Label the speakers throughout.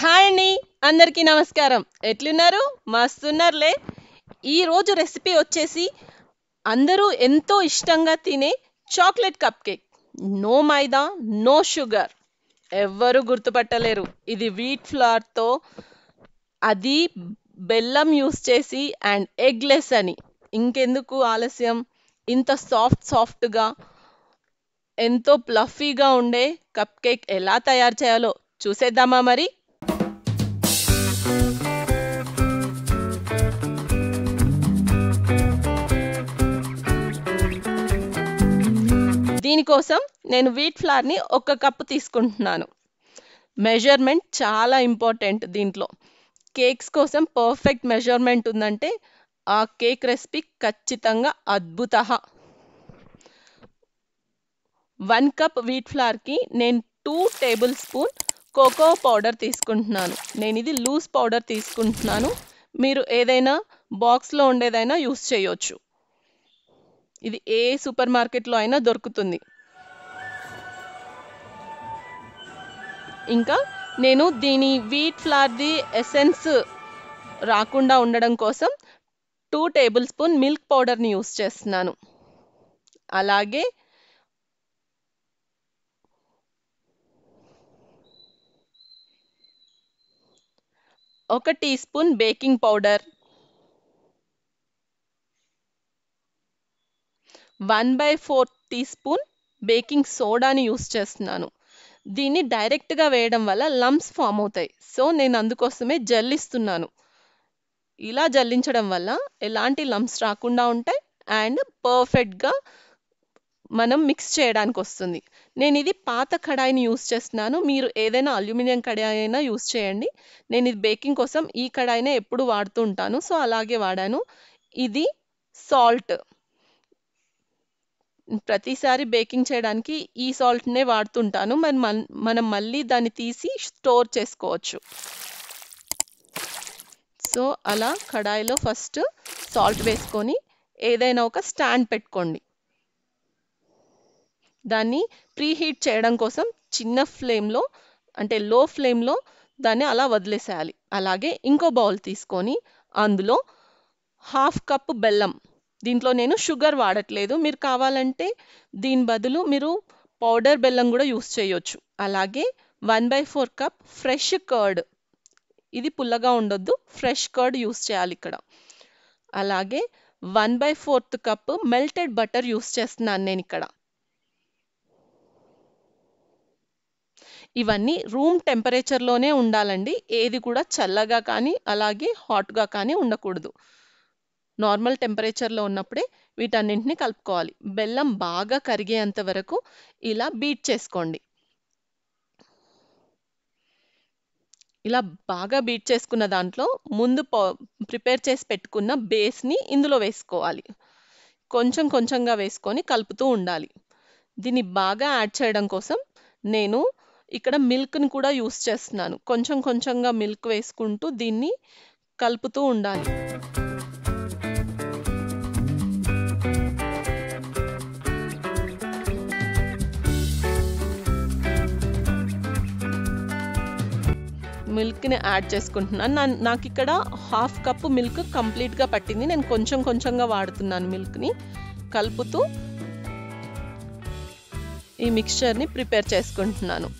Speaker 1: Hi అండి, అందరికీ నమస్కారం. ఎట్లున్నారు? మస్తున్నారులే. ఈరోజు రెసిపీ వచ్చేసి అందరూ ఎంతో ఇష్టంగా తినే చాక్లెట్ కప్ కేక్. నో మైదా, నో షుగర్. ఎవ్వరూ గుర్తుపట్టలేరు ఇది వీట్ ఫ్లవర్తో, అది బెల్లం యూస్ చేసి అండ్ ఎగ్లెస్ అని. ఇంకెందుకు ఆలస్యం, ఇంత సాఫ్ట్గా ఎంతో ప్లఫీగా ఉండే కప్ కేక్ ఎలా తయారు చేయాలో చూసేద్దామా మరి. దీనికోసం నేను వీట్ ఫ్లవర్ని 1 కప్పు తీసుకుంటున్నాను. మెజర్మెంట్ చాలా ఇంపార్టెంట్ దీంట్లో. కేక్స్ కోసం పర్ఫెక్ట్ మెజర్మెంట్ ఉందంటే ఆ కేక్ రెసిపీ ఖచ్చితంగా అద్భుత. 1 కప్ వీట్ ఫ్లవర్కి నేను 2 టేబుల్ స్పూన్ కోకో పౌడర్ తీసుకుంటున్నాను. నేను ఇది లూజ్ పౌడర్ తీసుకుంటున్నాను. మీరు ఏదైనా బాక్స్లో ఉండేదైనా యూస్ చేయొచ్చు. ఇది ఏ సూపర్ మార్కెట్లో అయినా దొరుకుతుంది. ఇంకా నేను దీని వీట్ ఫ్లవర్ది ఎసెన్స్ రాకుండా ఉండడం కోసం 2 టేబుల్ స్పూన్ మిల్క్ పౌడర్ని యూస్ చేస్తున్నాను. అలాగే 1 teaspoon baking powder, 1/4 teaspoon baking సోడాని యూస్ చేస్తున్నాను. దీన్ని డైరెక్ట్గా వేయడం వల్ల లంప్స్ ఫామ్ అవుతాయి. సో నేను అందుకోసమే జల్లిస్తున్నాను. ఇలా జల్లించడం వల్ల ఎలాంటి లంప్స్ రాకుండా ఉంటాయి అండ్ పర్ఫెక్ట్గా మనం మిక్స్ చేయడానికి వస్తుంది. నేను ఇది పాత కడాయిని యూస్ చేస్తున్నాను. మీరు ఏదైనా అల్యూమినియం కడాయి అయినా యూస్ చేయండి. నేను ఇది బేకింగ్ కోసం ఈ కడాయినే ఎప్పుడు వాడుతూ ఉంటాను. సో అలాగే వాడాను. ఇది సాల్ట్. ప్రతిసారి బేకింగ్ చేయడానికి ఈ సాల్ట్నే వాడుతుంటాను. మనం మళ్ళీ దాన్ని తీసి స్టోర్ చేసుకోవచ్చు. సో అలా కడాయిలో ఫస్ట్ సాల్ట్ వేసుకొని ఏదైనా ఒక స్టాండ్ పెట్టుకోండి. దాన్ని ప్రీహీట్ చేయడం కోసం చిన్న ఫ్లేమ్లో, అంటే లో ఫ్లేమ్లో దాన్ని అలా వదిలేసేయాలి. అలాగే ఇంకో బౌల్ తీసుకొని అందులో 1/2 కప్పు బెల్లం, దీంట్లో నేను షుగర్ వాడట్లేదు. మీరు కావాలంటే దీని బదులు మీరు పౌడర్ బెల్లం కూడా యూస్ చేయొచ్చు. అలాగే 1/4 కప్ ఫ్రెష్ కర్డ్, ఇది పుల్లగా ఉండొద్దు, ఫ్రెష్ కర్డ్ యూస్ చేయాలి ఇక్కడ. అలాగే 1/4 కప్ మెల్టెడ్ బటర్ యూస్ చేస్తున్నాను నేను ఇక్కడ. ఇవన్నీ రూమ్ టెంపరేచర్లోనే ఉండాలండి. ఏది కూడా చల్లగా కానీ అలాగే హాట్గా కానీ ఉండకూడదు. నార్మల్ టెంపరేచర్లో ఉన్నప్పుడే వీటన్నింటినీ కలుపుకోవాలి. బెల్లం బాగా కరిగేంత వరకు ఇలా బీట్ చేసుకోండి. ఇలా బాగా బీట్ చేసుకున్న దాంట్లో ముందు ప్రిపేర్ చేసి పెట్టుకున్న బేస్ని ఇందులో వేసుకోవాలి. కొంచెం కొంచెంగా వేసుకొని కలుపుతూ ఉండాలి. దీన్ని బాగా యాడ్ చేయడం కోసం నేను ఇక్కడ మిల్క్ని కూడా యూస్ చేస్తున్నాను. కొంచెం కొంచెంగా మిల్క్ వేసుకుంటూ దీన్ని కలుపుతూ ఉండాలి. మిల్క్ని యాడ్ చేసుకుంటున్నాను. నాకు ఇక్కడ 1/2 కప్పు మిల్క్ కంప్లీట్గా పట్టింది. నేను కొంచెం కొంచెంగా వాడుతున్నాను మిల్క్ని. కలుపుతూ ఈ మిక్స్చర్ని ప్రిపేర్ చేసుకుంటున్నాను.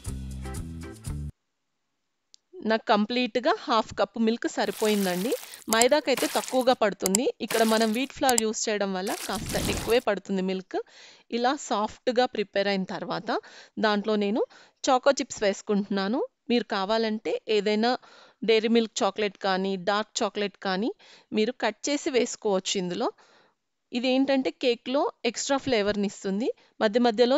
Speaker 1: నాకు కంప్లీట్గా 1/2 కప్పు మిల్క్ సరిపోయిందండి. మైదాకైతే తక్కువగా పడుతుంది. ఇక్కడ మనం వీట్ ఫ్లవర్ యూస్ చేయడం వల్ల కాస్త ఎక్కువే పడుతుంది మిల్క్. ఇలా సాఫ్ట్గా ప్రిపేర్ అయిన తర్వాత దాంట్లో నేను చాకో చిప్స్ వేసుకుంటున్నాను. మీరు కావాలంటే ఏదైనా డైరీ మిల్క్ చాక్లెట్ కానీ డార్క్ చాక్లెట్ కానీ మీరు కట్ చేసి వేసుకోవచ్చు ఇందులో. ఇది ఏంటంటే కేక్లో ఎక్స్ట్రా ఫ్లేవర్ని ఇస్తుంది. మధ్య మధ్యలో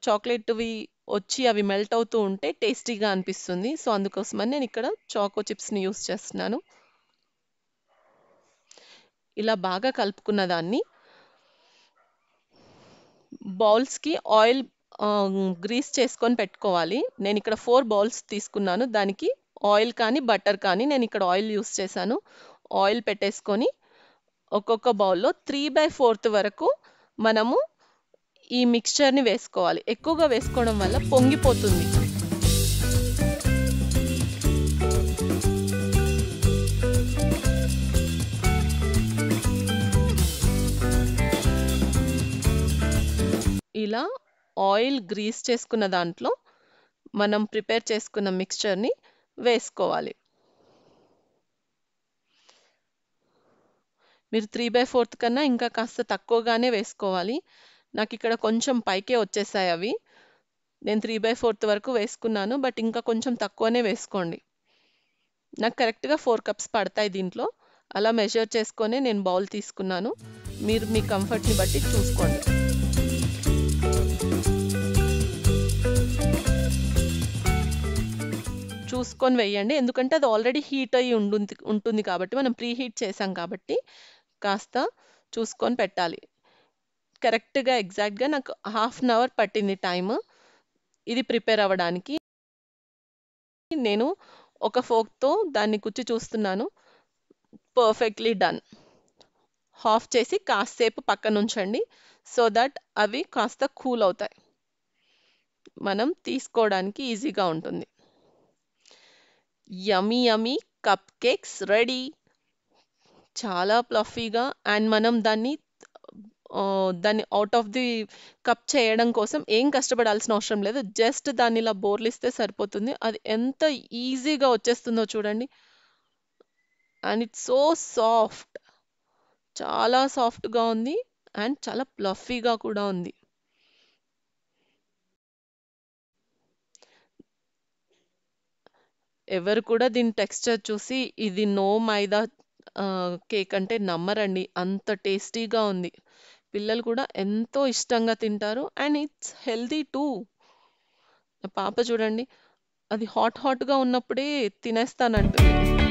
Speaker 1: చాక్లెట్వి వచ్చి అవి మెల్ట్ అవుతూ ఉంటే టేస్టీగా అనిపిస్తుంది. సో అందుకోసమని నేను ఇక్కడ చాకో చిప్స్ని యూస్ చేస్తున్నాను. ఇలా బాగా కలుపుకున్న దాన్ని బౌల్స్కి ఆయిల్ గ్రీస్ చేసుకొని పెట్టుకోవాలి. నేను ఇక్కడ 4 బౌల్స్ తీసుకున్నాను. దానికి ఆయిల్ కానీ బటర్ కానీ, నేను ఇక్కడ ఆయిల్ యూస్ చేశాను. ఆయిల్ పెట్టేసుకొని ఒక్కొక్క బౌల్లో 3/4 వరకు మనము ఈ మిక్స్చర్ని వేసుకోవాలి. ఎక్కువగా వేసుకోవడం వల్ల పొంగిపోతుంది. ఇలా ఆయిల్ గ్రీస్ చేసుకున్న దాంట్లో మనం ప్రిపేర్ చేసుకున్న మిక్స్చర్ని వేసుకోవాలి. మీరు 3/4 కన్నా ఇంకా కాస్త తక్కువగానే వేసుకోవాలి. నాకు ఇక్కడ కొంచెం పైకే వచ్చేసాయి అవి. నేను 3/4 వరకు వేసుకున్నాను, బట్ ఇంకా కొంచెం తక్కువనే వేసుకోండి. నాకు కరెక్ట్గా 4 కప్స్ పడతాయి దీంట్లో. అలా మెజర్ చేసుకొని నేను బౌల్ తీసుకున్నాను. మీరు మీ కంఫర్ట్ని బట్టి చూసుకోండి. చూసుకొని వేయండి, ఎందుకంటే అది ఆల్రెడీ హీట్ అయ్యి ఉంటుంది కాబట్టి, మనం ప్రీ హీట్ చేసాం కాబట్టి కాస్త చూసుకొని పెట్టాలి. కరెక్ట్గా ఎగ్జాక్ట్గా నాకు 1/2 అవర్ పట్టింది టైమ్ ఇది ప్రిపేర్ అవ్వడానికి. నేను ఒక ఫోక్తో దాన్ని కుచ్చి చూస్తున్నాను. Perfectly done. ఆఫ్ చేసి కాసేపు పక్కన ఉంచండి, సో దట్ అవి కాస్త కూల్ అవుతాయి, మనం తీసుకోవడానికి ఈజీగా ఉంటుంది. Yummy yummy cup cakes ready. చాలా ప్లఫీగా, అండ్ మనం దాన్ని అవుట్ ఆఫ్ ది కప్ చేయడం కోసం ఏం కష్టపడాల్సిన అవసరం లేదు. జస్ట్ దాన్ని ఇలా బోర్లిస్తే సరిపోతుంది. అది ఎంత ఈజీగా వచ్చేస్తుందో చూడండి. అండ్ ఇట్స్ సో సాఫ్ట్, చాలా సాఫ్ట్గా ఉంది అండ్ చాలా ప్లఫీగా కూడా ఉంది. ఎవరు కూడా దీని టెక్స్చర్ చూసి ఇది నో మైదా కేక్ అంటే నమ్మరండి, అంత టేస్టీగా ఉంది. పిల్లలు కూడా ఎంతో ఇష్టంగా తింటారు, అండ్ ఇట్స్ హెల్దీ టూ. పాప చూడండి, అది హాట్గా ఉన్నప్పుడే తినేస్తానంటుంది.